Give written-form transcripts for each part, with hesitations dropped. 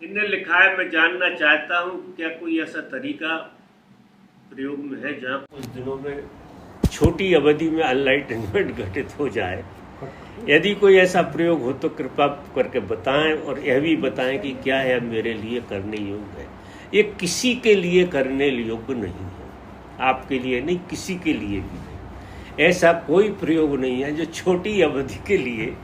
इनने लिखा है, मैं जानना चाहता हूँ क्या कोई ऐसा तरीका प्रयोग में है जहाँ कुछ दिनों में छोटी अवधि में एनलाइटनमेंट घटित हो जाए। यदि कोई ऐसा प्रयोग हो तो कृपा करके बताएं, और यह भी बताएं कि क्या यह मेरे लिए करने योग्य है। ये किसी के लिए करने योग्य नहीं है, आपके लिए नहीं, किसी के लिए भी नहीं। ऐसा कोई प्रयोग नहीं है जो छोटी अवधि के लिए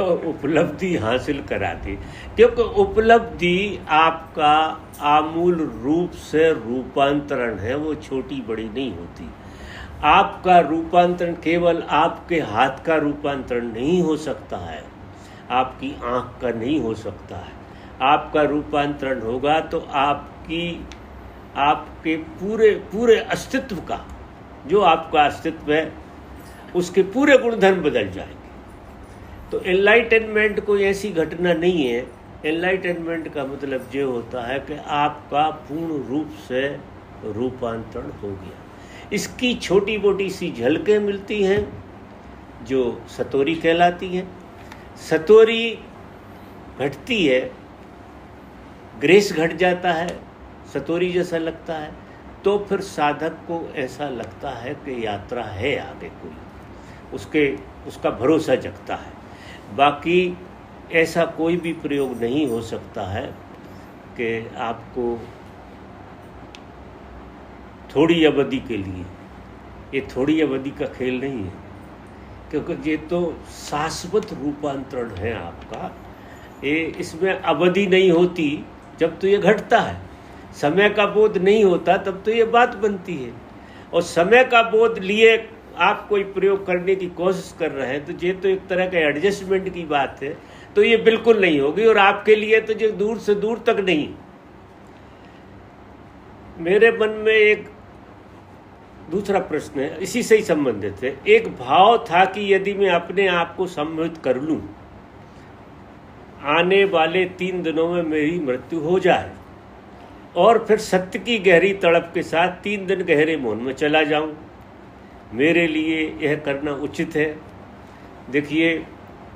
उपलब्धि हासिल करा दे, क्योंकि उपलब्धि आपका आमूल रूप से रूपांतरण है, वो छोटी बड़ी नहीं होती। आपका रूपांतरण केवल आपके हाथ का रूपांतरण नहीं हो सकता है, आपकी आँख का नहीं हो सकता है। आपका रूपांतरण होगा तो आपके पूरे पूरे अस्तित्व का, जो आपका अस्तित्व है उसके पूरे गुणधर्म बदल जाएंगे। तो एनलाइटनमेंट कोई ऐसी घटना नहीं है। एनलाइटनमेंट का मतलब ये होता है कि आपका पूर्ण रूप से रूपांतरण हो गया। इसकी छोटी मोटी सी झलकें मिलती हैं जो सतोरी कहलाती हैं। सतोरी घटती है, ग्रेस घट जाता है, सतोरी जैसा लगता है, तो फिर साधक को ऐसा लगता है कि यात्रा है आगे कोई, उसका भरोसा जगता है। बाकी ऐसा कोई भी प्रयोग नहीं हो सकता है कि आपको थोड़ी अवधि के लिए, ये थोड़ी अवधि का खेल नहीं है, क्योंकि ये तो शाश्वत रूपांतरण है आपका। ये इसमें अवधि नहीं होती जब तो ये घटता है, समय का बोध नहीं होता तब तो ये बात बनती है। और समय का बोध लिए आप कोई प्रयोग करने की कोशिश कर रहे हैं तो ये तो एक तरह के एडजस्टमेंट की बात है, तो ये बिल्कुल नहीं होगी। और आपके लिए तो जो दूर से दूर तक नहीं। मेरे मन में एक दूसरा प्रश्न है, इसी से ही संबंधित है। एक भाव था कि यदि मैं अपने आप को सम्मोहित कर लूं, आने वाले 3 दिनों में मेरी मृत्यु हो जाए और फिर सत्य की गहरी तड़प के साथ 3 दिन गहरे मौन में चला जाऊं, मेरे लिए यह करना उचित है। देखिए,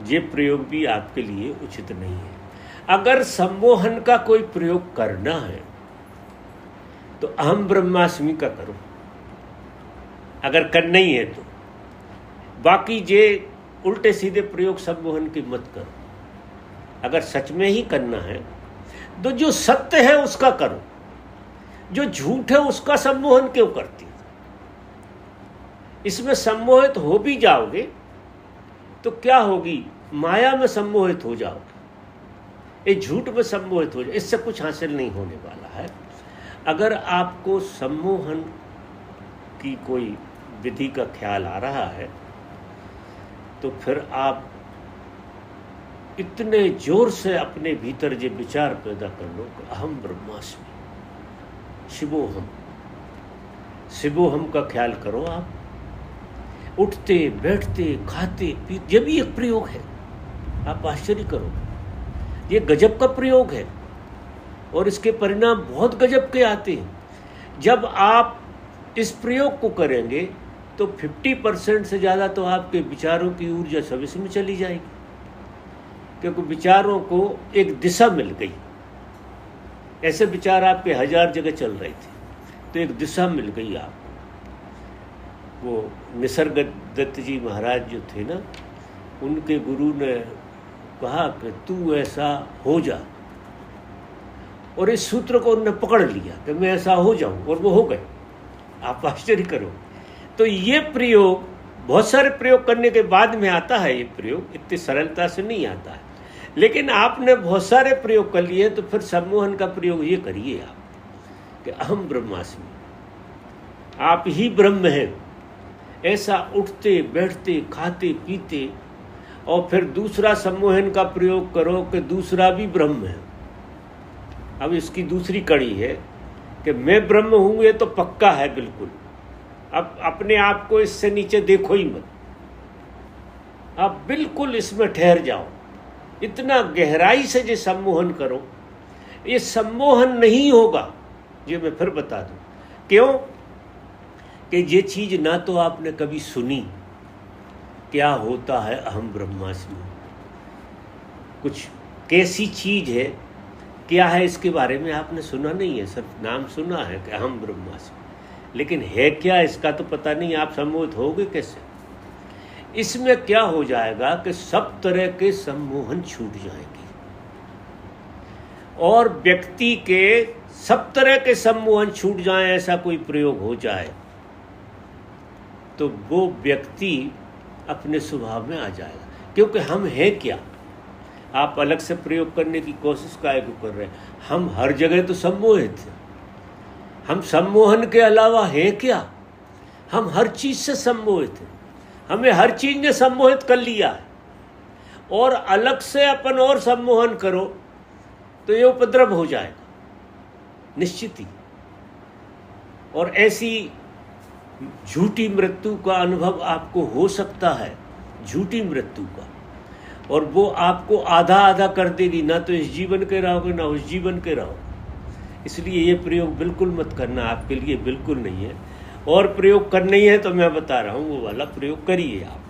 ये प्रयोग भी आपके लिए उचित नहीं है। अगर सम्मोहन का कोई प्रयोग करना है तो अहम ब्रह्मास्मि का करो, अगर करना ही है तो। बाकी जे उल्टे सीधे प्रयोग सम्मोहन की मत करो। अगर सच में ही करना है तो जो सत्य है उसका करो, जो झूठ है उसका सम्मोहन क्यों करती? इसमें सम्मोहित हो भी जाओगे तो क्या होगी, माया में सम्मोहित हो जाओगे, ये झूठ में सम्मोहित हो जाओगे, इससे कुछ हासिल नहीं होने वाला है। अगर आपको सम्मोहन की कोई विधि का ख्याल आ रहा है तो फिर आप इतने जोर से अपने भीतर ये विचार पैदा कर लो कि अहम ब्रह्मास्मि, शिवोहम, शिवोहम का ख्याल करो। आप उठते बैठते खाते पीते, ये भी एक प्रयोग है। आप आश्चर्य करो, ये गजब का प्रयोग है और इसके परिणाम बहुत गजब के आते हैं। जब आप इस प्रयोग को करेंगे तो 50% से ज़्यादा तो आपके विचारों की ऊर्जा सब इसमें चली जाएगी, क्योंकि विचारों को एक दिशा मिल गई। ऐसे विचार आपके 1000 जगह चल रहे थे तो एक दिशा मिल गई आपको। वो निसर्ग दत्त जी महाराज जो थे ना, उनके गुरु ने कहा कि तू ऐसा हो जा, और इस सूत्र को उन्होंने पकड़ लिया कि मैं ऐसा हो जाऊं, और वो हो गए। आप आश्चर्य करो। तो ये प्रयोग बहुत सारे प्रयोग करने के बाद में आता है। ये प्रयोग इतनी सरलता से नहीं आता है, लेकिन आपने बहुत सारे प्रयोग कर लिए तो फिर सम्मोहन का प्रयोग ये करिए आप कि अहम ब्रह्मास्मि, आप ही ब्रह्म हैं। ऐसा उठते बैठते खाते पीते, और फिर दूसरा सम्मोहन का प्रयोग करो कि दूसरा भी ब्रह्म है। अब इसकी दूसरी कड़ी है कि मैं ब्रह्म हूं, ये तो पक्का है बिल्कुल। अब अपने आप को इससे नीचे देखो ही मत, आप बिल्कुल इसमें ठहर जाओ। इतना गहराई से जो सम्मोहन करो, ये सम्मोहन नहीं होगा, ये मैं फिर बता दूं। क्यों? कि ये चीज ना तो आपने कभी सुनी, क्या होता है अहम ब्रह्मास्मि, कुछ कैसी चीज है क्या है इसके बारे में आपने सुना नहीं है, सिर्फ नाम सुना है कि अहम ब्रह्मास्मि, लेकिन है क्या इसका तो पता नहीं। आप सम्मोहित होगे कैसे? इसमें क्या हो जाएगा कि सब तरह के सम्मोहन छूट जाएंगे और व्यक्ति के सब तरह के सम्मोहन छूट जाएं, ऐसा कोई प्रयोग हो जाए तो वो व्यक्ति अपने स्वभाव में आ जाएगा। क्योंकि हम हैं क्या? आप अलग से प्रयोग करने की कोशिश काहे को कर रहे हैं? हम हर जगह तो सम्मोहित हैं। हम सम्मोहन के अलावा हैं क्या? हम हर चीज से सम्मोहित हैं। हमें हर चीज ने सम्मोहित कर लिया है और अलग से अपन और सम्मोहन करो तो ये उपद्रव हो जाएगा निश्चित ही। और ऐसी झूठी मृत्यु का अनुभव आपको हो सकता है, झूठी मृत्यु का, और वो आपको आधा आधा कर देगी, ना तो इस जीवन के रहोगे ना उस जीवन के रहोगे। इसलिए ये प्रयोग बिल्कुल मत करना, आपके लिए बिल्कुल नहीं है। और प्रयोग करना ही है तो मैं बता रहा हूँ वो वाला प्रयोग करिए आप।